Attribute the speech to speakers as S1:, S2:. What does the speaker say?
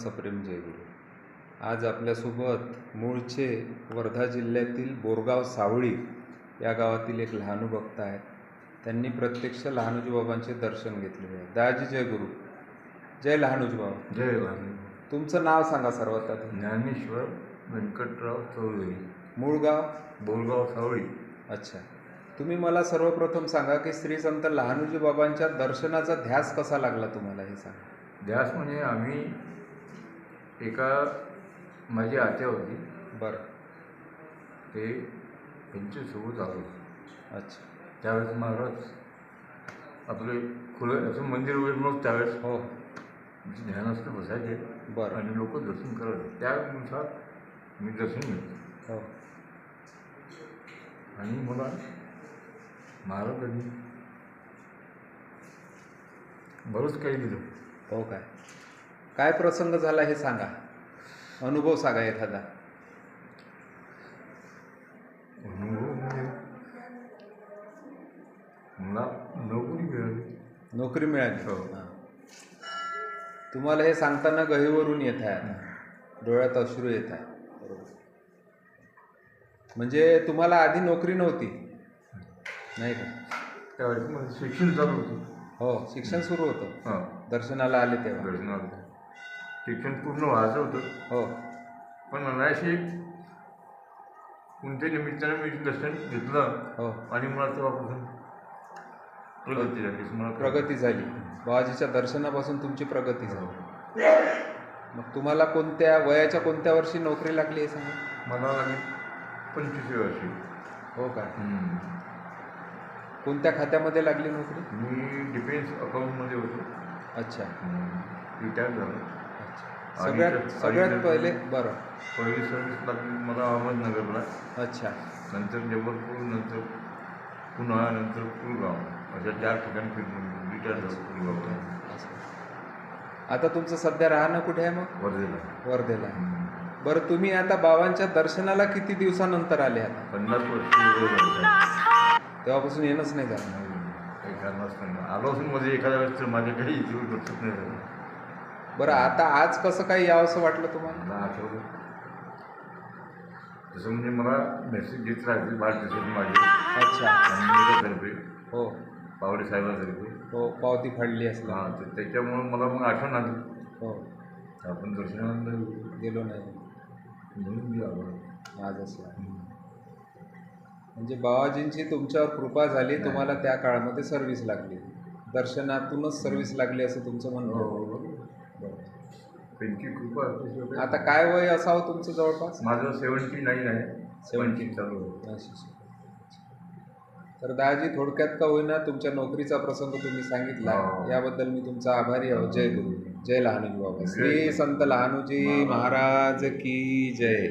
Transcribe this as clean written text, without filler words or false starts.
S1: सप्रेम जयगुरु. आज आपल्यासोबत मूळचे वर्धा जिल्ह्यातील बोरगाव सावळी या गावातील एक लहानू भक्त आहेत. त्यांनी प्रत्यक्ष लहानूजी बाबांचे दर्शन घेतलेले आहे. दाजी जय गुरु. जय लहानूजी बाबा.
S2: जय लहानू.
S1: तुमचं नाव सांगा सर्वात आधी.
S2: ज्ञानेश्वर व्यंकटराव चौधरी.
S1: मूळ गाव
S2: बोरगाव सावळी.
S1: अच्छा. तुम्ही मला सर्वप्रथम सांगा की श्री संत लहानूजी बाबांच्या दर्शनाचा ध्यास कसा लागला तुम्हाला, हे सांगा.
S2: ध्यास म्हणजे आम्ही एका माझी आत्या होती,
S1: बरं.
S2: ते त्यांच्यासोबत आलो.
S1: अच्छा.
S2: त्यावेळेस महाराज आपले खुलं असं मंदिर वगैरे मग त्यावेळेस
S1: हो.
S2: ध्यानस्थ बसायचे.
S1: बरं.
S2: आणि लोक दर्शन करायचे. त्यानुसार मी दर्शन घेतलं.
S1: हो.
S2: आणि मला महाराजांनी बरंच काही दिलं.
S1: हो. काय प्रसंग झाला हे सांगा, अनुभव सांगा एखादा.
S2: अनुभव म्हणजे मला नोकरी मिळाली.
S1: नोकरी मिळाली.
S2: हो.
S1: हां. तुम्हाला हे सांगताना गहिवरून येत आहे, डोळ्यात अश्रू येत आहे. बरोबर. म्हणजे तुम्हाला आधी नोकरी नव्हती, नाही का?
S2: त्यावेळेस माझं शिक्षण चालू होतं.
S1: हो, शिक्षण सुरू होतं.
S2: हां.
S1: दर्शनाला आले तेव्हा.
S2: दर्शनात शिक्षण पूर्ण व्हायचं होतं.
S1: हो.
S2: पण अनायासे कोणत्या निमित्ताने मी दर्शन घेतलं.
S1: हो.
S2: आणि मला तेव्हापासून प्रगती झाली. मला
S1: प्रगती झाली. बाबाजीच्या दर्शनापासून तुमची प्रगती झाली. मग तुम्हाला वयाच्या कोणत्या वर्षी नोकरी लागली हे सांगा.
S2: मला लागली 25व्या वर्षी.
S1: हो का? कोणत्या खात्यामध्ये लागली नोकरी?
S2: मी डिफेन्स अकाउंटमध्ये होतो.
S1: अच्छा.
S2: रिटायर झालो.
S1: अच्छा. सगळ्यात पहिले. बरं.
S2: पहिली सर्व्हिस लागली मला अहमदनगरला.
S1: अच्छा.
S2: नंतर जबलपूर, नंतर पुन्हा, नंतर कुलगाव, अशा 4 ठिकाणी फिरून रिटायर झालो. कुलगावला.
S1: आता तुमचं सध्या राहणं कुठे आहे मग?
S2: वर्धेला.
S1: वर्धेला. बरं, तुम्ही आता बाबांच्या दर्शनाला किती दिवसानंतर आले? आता
S2: 50 वर्ष
S1: तेव्हापासून येणंच नाही झालं.
S2: काही कारणास्तव नाही आलो असून मध्ये एखाद्या वेळेस तर माझ्या काही इथे लक्षात नाही झालं.
S1: बरं, आता आज कसं काही यावंसं वाटलं तुम्हाला?
S2: मला आठवलं तसं म्हणजे मला मेसेज देत राहते भारतीय माझी.
S1: अच्छा.
S2: तर्फे.
S1: हो.
S2: पावडे साहेबांतर्फे.
S1: हो, पावती फाडली असली.
S2: हां. तर त्याच्यामुळं मला मग आठवण आली.
S1: हो.
S2: आपण दर्शनाला
S1: गेलो नाही
S2: म्हणून मी आलो
S1: आज असं. म्हणजे बाबाजींची तुमच्यावर कृपा झाली, तुम्हाला त्या काळामध्ये सर्व्हिस लागली, दर्शनातूनच सर्व्हिस लागली असं तुमचं म्हणणं.
S2: बरोबर. त्यांची कृपा.
S1: आता काय वय असावं तुमचं जवळपास?
S2: माझं 79 आहे.
S1: 70
S2: चालू होतं.
S1: तर दादाजी, थोडक्यात का होईना तुमच्या नोकरीचा प्रसंग तुम्ही सांगितला, याबद्दल मी तुमचा आभारी आहोत. जय गुरु. जय लहानूजी बाबा. श्री संत लहानूजी महाराज की जय.